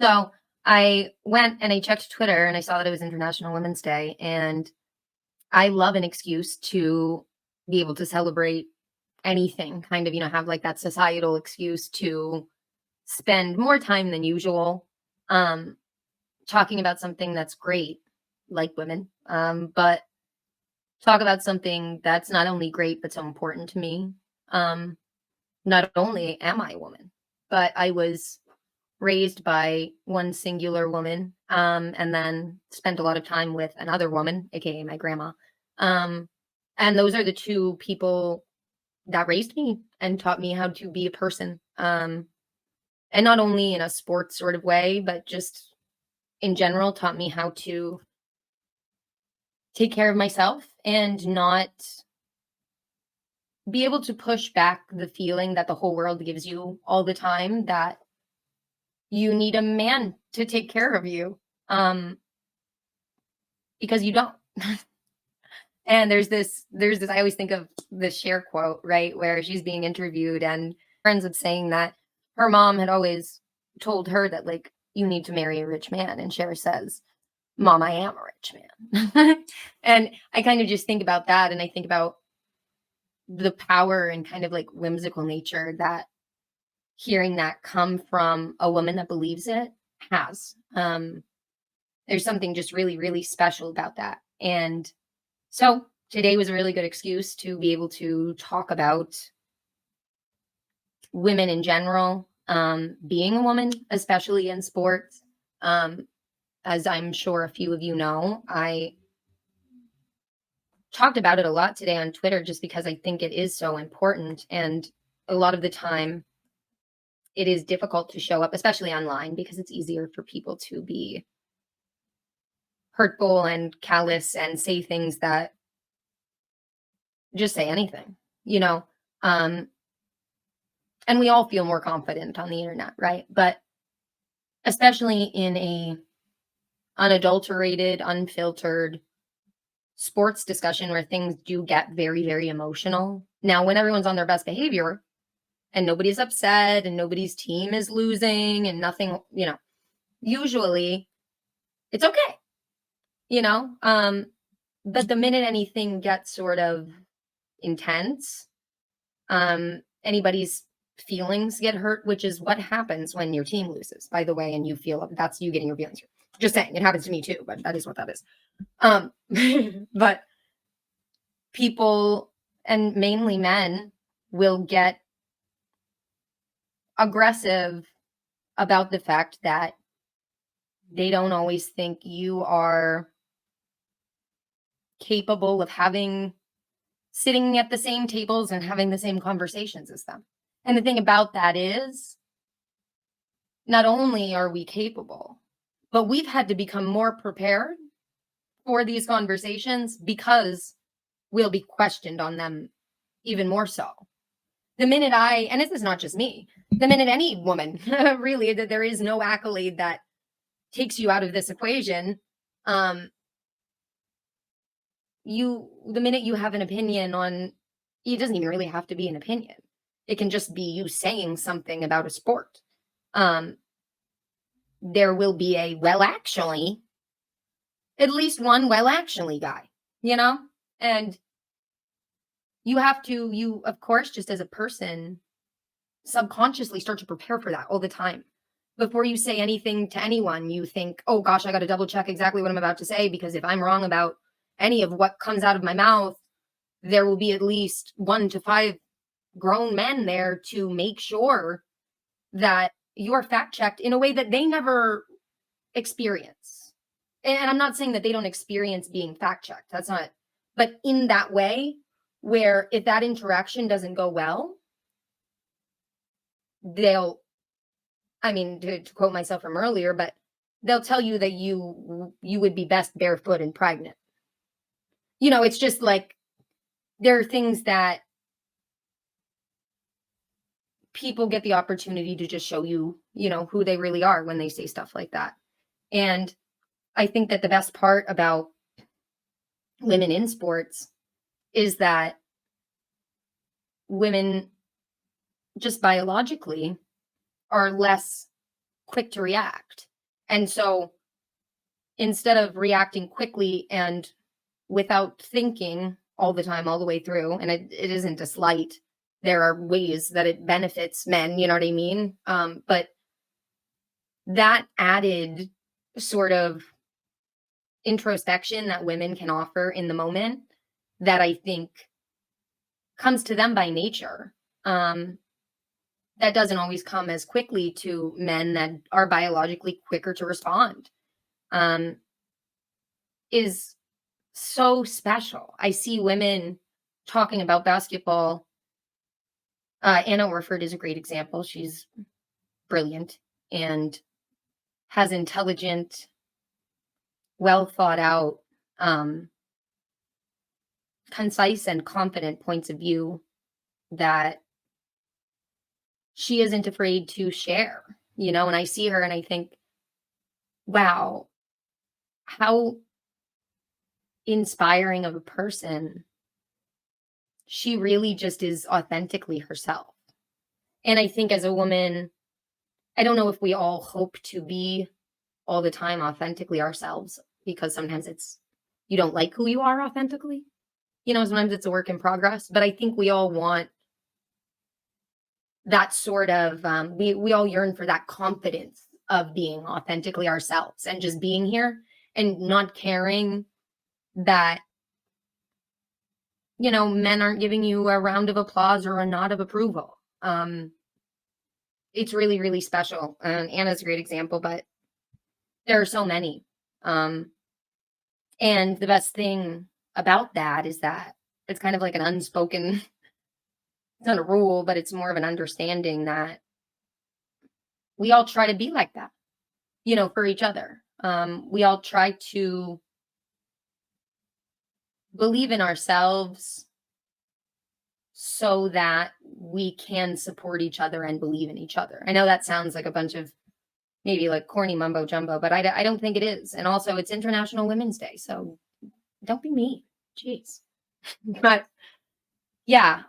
So I went and I checked Twitter and I saw that it was International Women's Day. And I love an excuse to be able to celebrate anything, kind of, have like that societal excuse to spend more time than usual um, talking about something that's great, like women, but talk about something that's not only great, but so important to me. Um, Not only am I a woman, but I was raised by one singular woman, and then spent a lot of time with another woman, aka my grandma. Um, and those are the two people that raised me and taught me how to be a person. And not only in a sports sort of way, but just in general, taught me how to take care of myself and not be able to push back the feeling that the whole world gives you all the time that you need a man to take care of you, um, because you don't. And I always think of this Cher quote, right, where she's being interviewed and ends up saying that her mom had always told her that, like, you need to marry a rich man. And Cher says, Mom, I am a rich man. And I kind of just think about that. And I think about the power and kind of like whimsical nature that hearing that come from a woman that believes it has. There's something just really, really special about that. And so today was a really good excuse to be able to talk about women in general, being a woman, especially in sports. As I'm sure a few of you know, I talked about it a lot today on Twitter just because I think it is so important. And a lot of the time, it is difficult to show up, especially online, because it's easier for people to be hurtful and callous and say things that just say anything, you know? Um, and we all feel more confident on the internet, right? But especially in a unadulterated, unfiltered sports discussion where things do get very, very emotional. Now, when everyone's on their best behavior and nobody's upset and nobody's team is losing and nothing, usually it's okay, you know? But the minute anything gets sort of intense, anybody's feelings get hurt, which is what happens when your team loses, by the way, and you feel that's you getting your feelings hurt. Just saying, it happens to me too, but that is what that is. But people, and mainly men, will get aggressive about the fact that they don't always think you are capable of sitting at the same tables and having the same conversations as them. And the thing about that is, not only are we capable, but we've had to become more prepared for these conversations because we'll be questioned on them even more so. The minute and this is not just me, the minute any woman, really, that there is no accolade that takes you out of this equation, the minute you have an opinion on, it doesn't even really have to be an opinion. It can just be you saying something about a sport. There will be at least one guy, and you of course, just as a person, subconsciously start to prepare for that all the time. Before you say anything to anyone, you think, oh gosh, I got to double check exactly what I'm about to say, because if I'm wrong about any of what comes out of my mouth, there will be at least 1 to 5 grown men there to make sure that you're fact checked in a way that they never experience. And I'm not saying that they don't experience being fact checked. That's not, but in that way, where if that interaction doesn't go well, to quote myself from earlier, but they'll tell you that you would be best barefoot and pregnant. It's just like, there are things that people get the opportunity to just show you, who they really are when they say stuff like that. And I think that the best part about women in sports is that women, just biologically, are less quick to react. And so instead of reacting quickly and without thinking all the time, all the way through, and it isn't a slight, there are ways that it benefits men, you know what I mean? But that added sort of introspection that women can offer in the moment that I think comes to them by nature. That doesn't always come as quickly to men that are biologically quicker to respond, is so special. I see women talking about basketball. Anna Orford is a great example. She's brilliant and has intelligent, well thought out, concise and confident points of view that she isn't afraid to share, you know, and I see her and I think, wow, how inspiring of a person. She really just is authentically herself. And I think as a woman, I don't know if we all hope to be all the time authentically ourselves, because sometimes you don't like who you are authentically. You know, sometimes it's a work in progress, but I think we all want that sort of, we all yearn for that confidence of being authentically ourselves and just being here and not caring that, you know, men aren't giving you a round of applause or a nod of approval. It's really, really special. Anna's a great example, but there are so many. And the best thing about that is that it's kind of like an unspoken, it's not a rule, but it's more of an understanding that we all try to be like that, you know, for each other. We all try to believe in ourselves so that we can support each other and believe in each other. I know that sounds like a bunch of maybe like corny mumbo jumbo, but I don't think it is. And also it's International Women's Day, so don't be mean. Jeez. But yeah,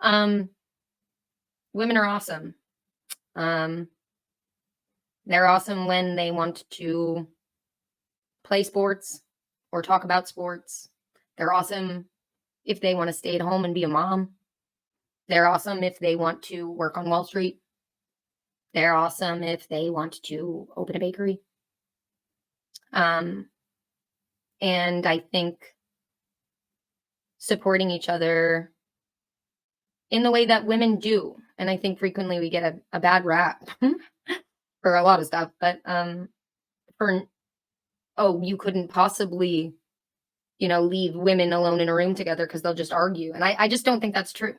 women are awesome. They're awesome when they want to play sports or talk about sports. They're awesome if they want to stay at home and be a mom. They're awesome if they want to work on Wall Street. They're awesome if they want to open a bakery. And I think supporting each other in the way that women do, and I think frequently we get a bad rap for a lot of stuff, but you couldn't possibly, you know, leave women alone in a room together because they'll just argue. And I just don't think that's true.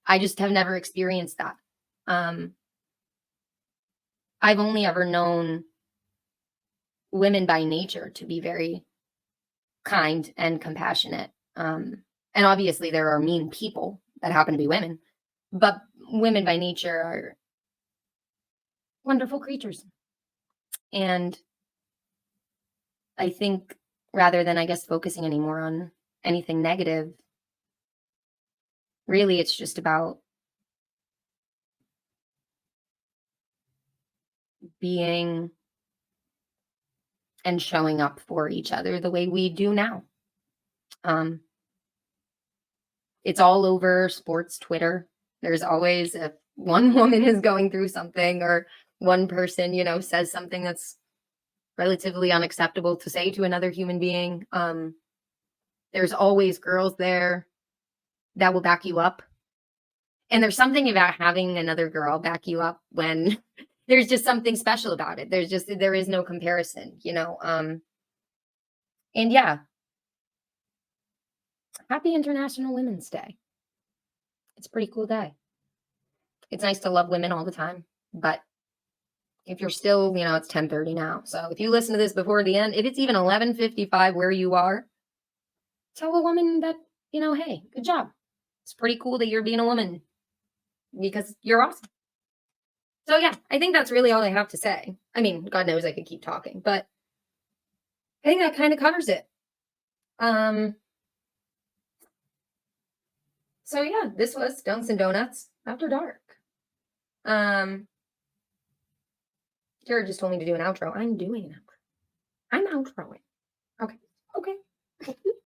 I just have never experienced that. I've only ever known women by nature to be very kind and compassionate. And obviously there are mean people that happen to be women, but women by nature are wonderful creatures. And I think rather than, I guess, focusing anymore on anything negative, really it's just about being and showing up for each other the way we do now. It's all over sports Twitter. There's always, if one woman is going through something or one person, you know, says something that's relatively unacceptable to say to another human being, there's always girls there that will back you up. And there's something about having another girl back you up when there's just something special about it. There is no comparison, you know? And yeah, happy International Women's Day. It's a pretty cool day. It's nice to love women all the time, but if you're still, you know, it's 10:30 now. So if you listen to this before the end, if it's even 11:55 where you are, tell a woman that, you know, hey, good job. It's pretty cool that you're being a woman because you're awesome. So yeah, I think that's really all I have to say. I mean, God knows I could keep talking, but I think that kind of covers it. So yeah, this was Dunks and Donuts After Dark. Jared just told me to do an outro. I'm doing an outro. I'm outroing. Okay.